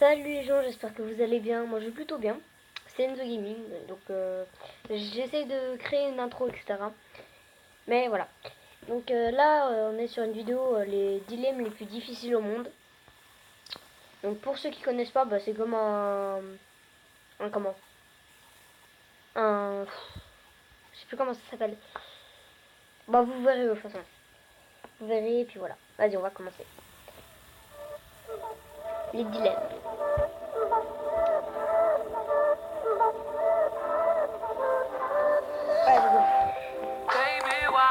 Salut les gens, j'espère que vous allez bien. Moi je vais plutôt bien. C'est Enzo Gaming, donc j'essaie de créer une intro, etc. Mais voilà. Donc là, on est sur une vidéo les dilemmes les plus difficiles au monde. Donc pour ceux qui connaissent pas, bah, c'est comme un comment un je sais plus comment ça s'appelle. Bah vous verrez de toute façon. Vous verrez et puis voilà. Vas-y, on va commencer. Les dilemmes.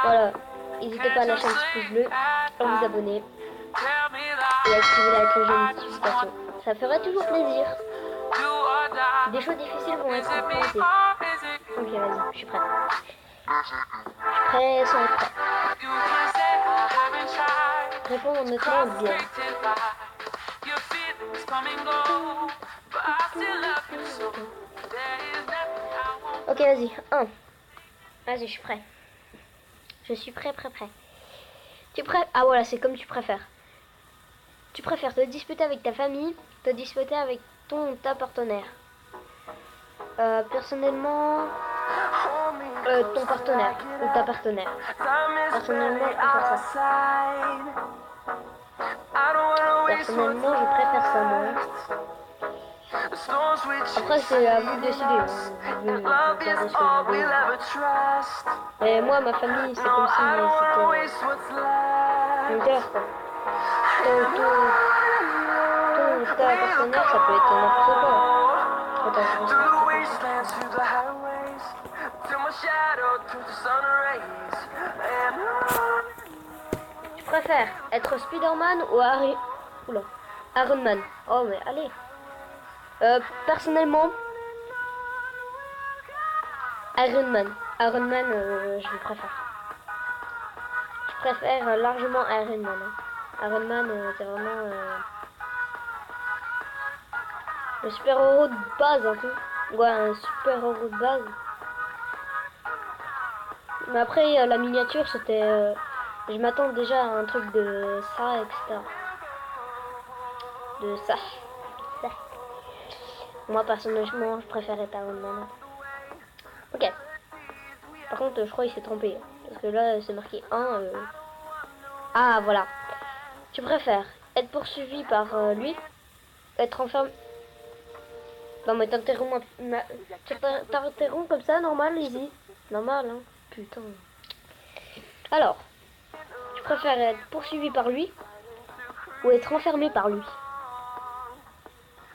Voilà, n'hésitez pas à lâcher un petit pouce bleu, à vous abonner et à activer la cloche de notification. Ça ferait toujours plaisir. Des choix difficiles vont être posés. Ok, vas-y, je suis prêt. Prêt sans être prêt. Répondre honnêtement ou bien. Ok, vas-y. 1. Vas-y, je suis prêt. Je suis prêt. Tu prêt? Ah voilà, c'est comme tu préfères. Tu préfères te disputer avec ta famille, te disputer avec ta partenaire. Personnellement, ton partenaire ou ta partenaire. Personnellement, je préfère ça. Personnellement, je préfère ça, moi. Après, c'est à vous de décider. Vous pouvez regarder ce que vous voulez. Et moi, ma famille, c'est comme si c'était une guerre, quoi. Ta partenaire, ça peut être n'importe quoi. Attends, tu préfères être Spider-Man ou Iron Man? Oh, mais allez. Personnellement, Iron Man. Iron Man, je le préfère. Je préfère largement Iron Man. Hein. Iron Man, c'est vraiment le super-héros de base, un peu. Ouais, un super-héros de base. Mais après, la miniature, c'était... je m'attends déjà à un truc de ça, etc. De ça. Moi, personnellement, je préfère être Iron Man. Ok. Par contre, je crois qu'il s'est trompé. Parce que là, c'est marqué 1. Ah, voilà. Tu préfères être poursuivi par lui, être enfermé... Non, mais t'interromps comme ça, normal, easy. Normal, hein. Putain. Alors, tu préfères être poursuivi par lui ou être enfermé par lui?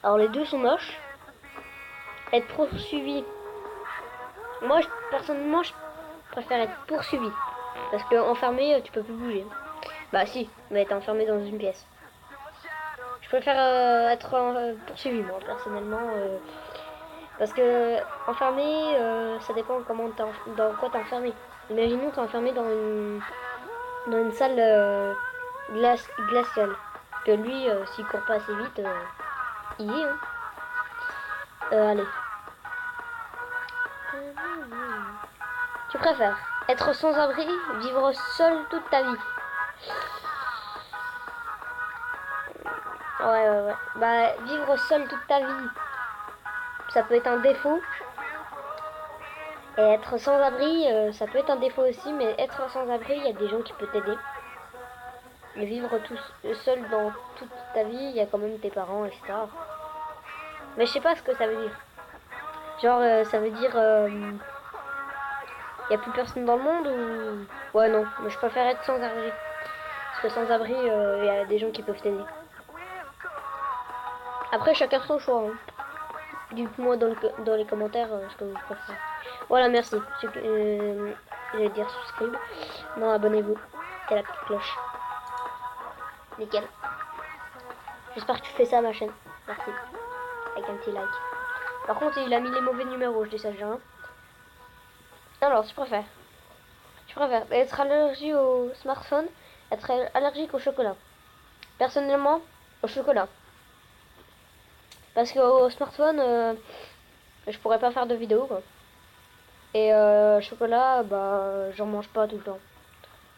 Alors, les deux sont moches. Être poursuivi. Moi, personnellement, je préfère être poursuivi. Parce que enfermé, tu peux plus bouger. Bah si, mais être enfermé dans une pièce. Je préfère être poursuivi, moi, personnellement. Parce que enfermé, ça dépend dans quoi t'es enfermé. Imaginons t'es enfermé dans une salle glaciale. Que lui, s'il court pas assez vite, il y est. Hein. Allez. Tu préfères être sans abri, vivre seul toute ta vie? Ouais. Bah, vivre seul toute ta vie, ça peut être un défaut. Et être sans abri, ça peut être un défaut aussi, mais être sans abri, il y a des gens qui peuvent t'aider. Mais vivre tout seul dans toute ta vie, il y a quand même tes parents, etc. Mais je sais pas ce que ça veut dire. Genre, ça veut dire... il n'y a plus personne dans le monde ou... Ouais, non, mais je préfère être sans abri. Parce que sans abri, il y a des gens qui peuvent t'aider. Après, chacun son choix. Hein. Dites-moi dans les commentaires ce que vous préférez. Voilà, merci. J'allais dire subscribe. Non, abonnez-vous. Et la petite cloche. Nickel. J'espère que tu fais ça à ma chaîne. Merci. Avec un petit like. Par contre, il a mis les mauvais numéros, je dis ça déjà. Hein. Alors, tu préfères être allergique au smartphone, être allergique au chocolat? Personnellement, au chocolat. Parce qu'au smartphone, je pourrais pas faire de vidéo, quoi. Et chocolat, bah, j'en mange pas tout le temps.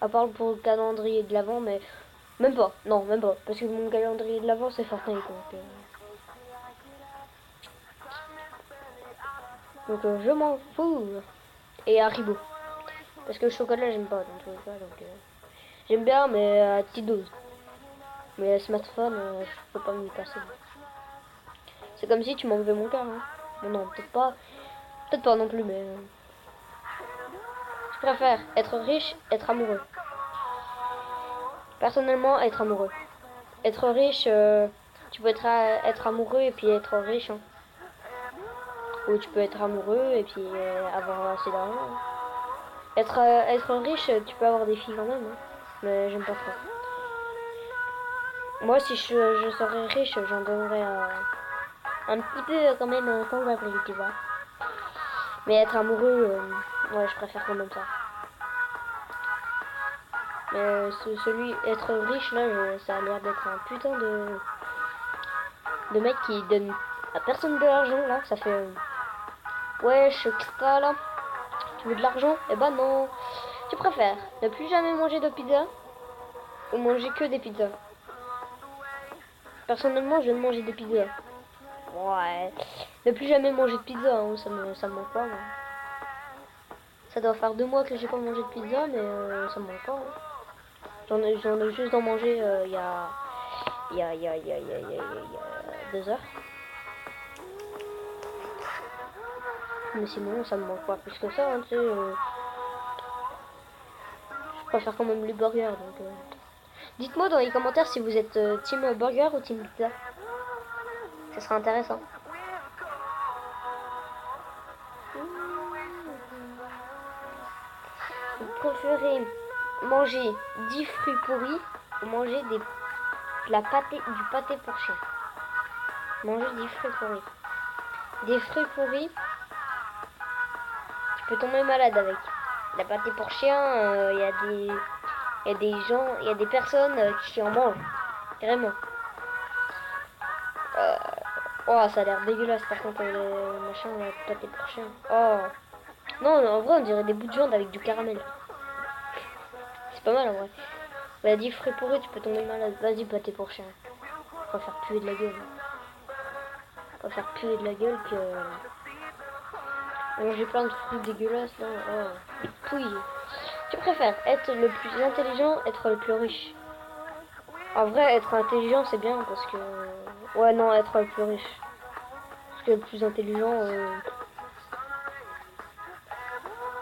À part pour le calendrier de l'avant, mais même pas. Non, même pas. Parce que mon calendrier de l'avant, c'est Fortnite. Donc, Donc je m'en fous. Et Haribo. Parce que le chocolat j'aime pas dans tous les cas. Donc j'aime bien mais à petite dose. Mais le smartphone je peux pas m'y passer. C'est comme si tu m'enlevais mon cœur. Hein. Bon non peut-être pas. Peut-être pas non plus mais... Je préfère être riche, être amoureux. Personnellement être amoureux. Être riche, tu peux être amoureux et puis être riche. Hein. Ou tu peux être amoureux et puis avoir assez d'argent. Hein. Être riche, tu peux avoir des filles quand même. Hein. Mais j'aime pas trop. Moi, si je serais riche, j'en donnerais un petit peu quand même sans abri, tu vois. Mais être amoureux, ouais, je préfère quand même ça. Mais celui, être riche, là, ça a l'air d'être un putain de mec qui donne à personne de l'argent, là. Ça fait... wesh, qu'est-ce que t'as, là? Tu veux de l'argent? Eh ben non. Tu préfères ne plus jamais manger de pizza ou manger que des pizzas? Personnellement, je vais manger des pizzas. Ouais. Ne plus jamais manger de pizza, hein, ça me manque pas. Moi. Ça doit faire 2 mois que j'ai pas mangé de pizza, mais ça me manque pas. Hein. J'en ai juste en mangé il y a 2 heures. Mais sinon, ça me manque pas plus que ça. Hein, tu sais, je préfère quand même les burgers. Donc, dites-moi dans les commentaires si vous êtes team burger ou team pizza. Ça sera intéressant. Vous préférez manger 10 fruits pourris ou manger du pâté pour chien? Manger des fruits pourris. Des fruits pourris, tu peux tomber malade avec. La pâté pour chien, il y a des gens, il y a des personnes qui en mangent. Vraiment. Oh, ça a l'air dégueulasse par contre le machin, la pâté pour chien. Oh. Non, en vrai, on dirait des bouts de viande avec du caramel. C'est pas mal en vrai. Bah, 10 fruits pourris, tu peux tomber malade. Vas-y, pâté pour chien. On va faire puer de la gueule. On va faire puer de la gueule que... Manger plein de fruits dégueulasses là. Oh. Pouille. Tu préfères être le plus intelligent, être le plus riche? En vrai, être intelligent c'est bien parce que... Ouais, non, être le plus riche. Parce que le plus intelligent...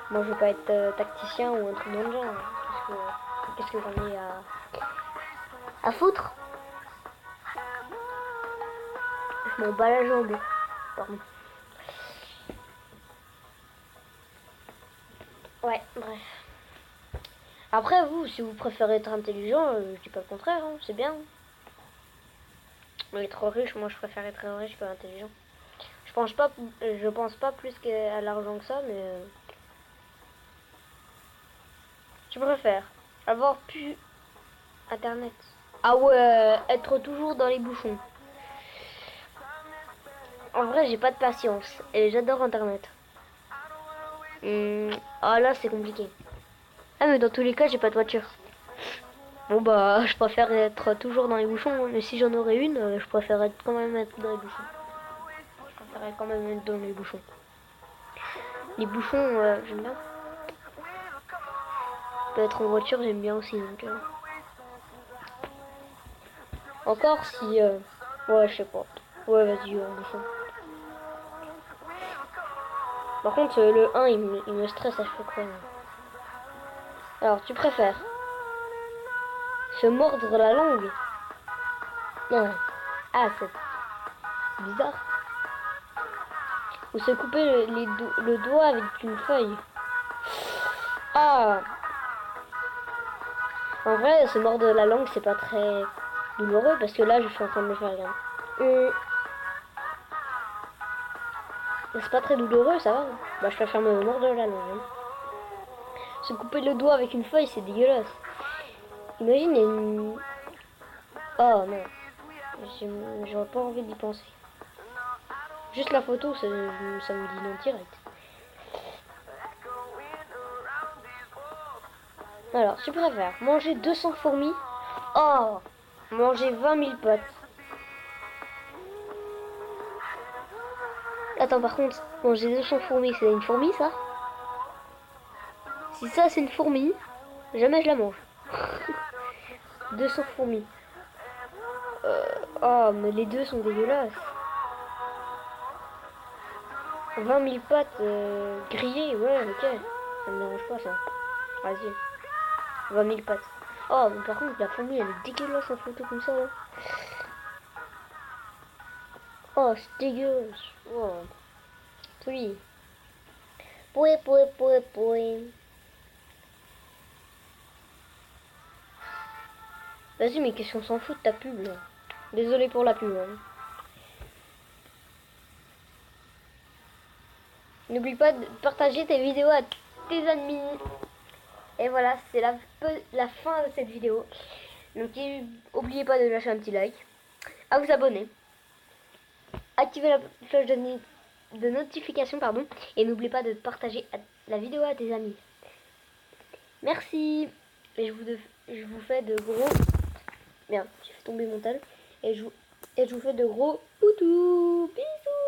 Moi je veux pas être tacticien ou un truc dans le genre. Parce que... Qu'est-ce que j'en ai à foutre? Je m'en bats la jambe. Pardon. Ouais, bref. Après, vous, si vous préférez être intelligent, je dis pas le contraire, hein, c'est bien. Mais être riche, moi je préfère être riche que intelligent. Je pense pas plus qu'à l'argent que ça, mais... Je préfère avoir pu Internet. Ah ouais, être toujours dans les bouchons. En vrai, j'ai pas de patience et j'adore Internet. Ah là, c'est compliqué. Ah mais dans tous les cas, j'ai pas de voiture. Bon bah, je préfère être toujours dans les bouchons. Mais si j'en aurais une, je préférerais quand même être dans les bouchons. Je préférerais quand même être dans les bouchons. Les bouchons, j'aime bien. Peut être en voiture, j'aime bien aussi. Donc, encore si... Ouais, je sais pas. Ouais, vas-y, en bouchon. Par contre, le 1, il me stresse à chaque fois. Alors, tu préfères se mordre la langue? Non. Ah, c'est bizarre. Ou se couper le doigt avec une feuille? Ah. En vrai, se mordre la langue, c'est pas très douloureux parce que là, je suis en train de me faire regarder. C'est pas très douloureux, ça va. Bah, je préfère me mordre la langue. Hein. Se couper le doigt avec une feuille, c'est dégueulasse. Imagine une... Oh non. J'aurais pas envie d'y penser. Juste la photo, ça me dit non direct. Alors, tu préfères manger 200 fourmis? Oh, manger 20 000 potes. Attends, par contre, manger 200 fourmis, c'est une fourmi, ça? Si ça, c'est une fourmi, jamais je la mange. 200 fourmis. Oh, mais les deux sont dégueulasses. 20 000 pâtes grillées, ouais, ok. Ça me dérange pas, ça. Vas-y. 20 000 pâtes. Oh, mais par contre, la fourmi, elle est dégueulasse en photo comme ça, là. Oh, c'est dégueulasse. Oh. Oui. Poué, poué, poué, poué. Vas-y, mais qu'est-ce qu'on s'en fout de ta pub, là? Désolé pour la pub, hein. N'oublie pas de partager tes vidéos à tes amis. Et voilà, c'est la fin de cette vidéo. Donc n'oubliez pas de lâcher un petit like, à vous abonner, activer la cloche de notification, pardon, et n'oubliez pas de partager la vidéo à tes amis. Merci. Et je vous fais de gros... Merde, j'ai fait tomber mon tel. Et je vous fais de gros poutous. Bisous.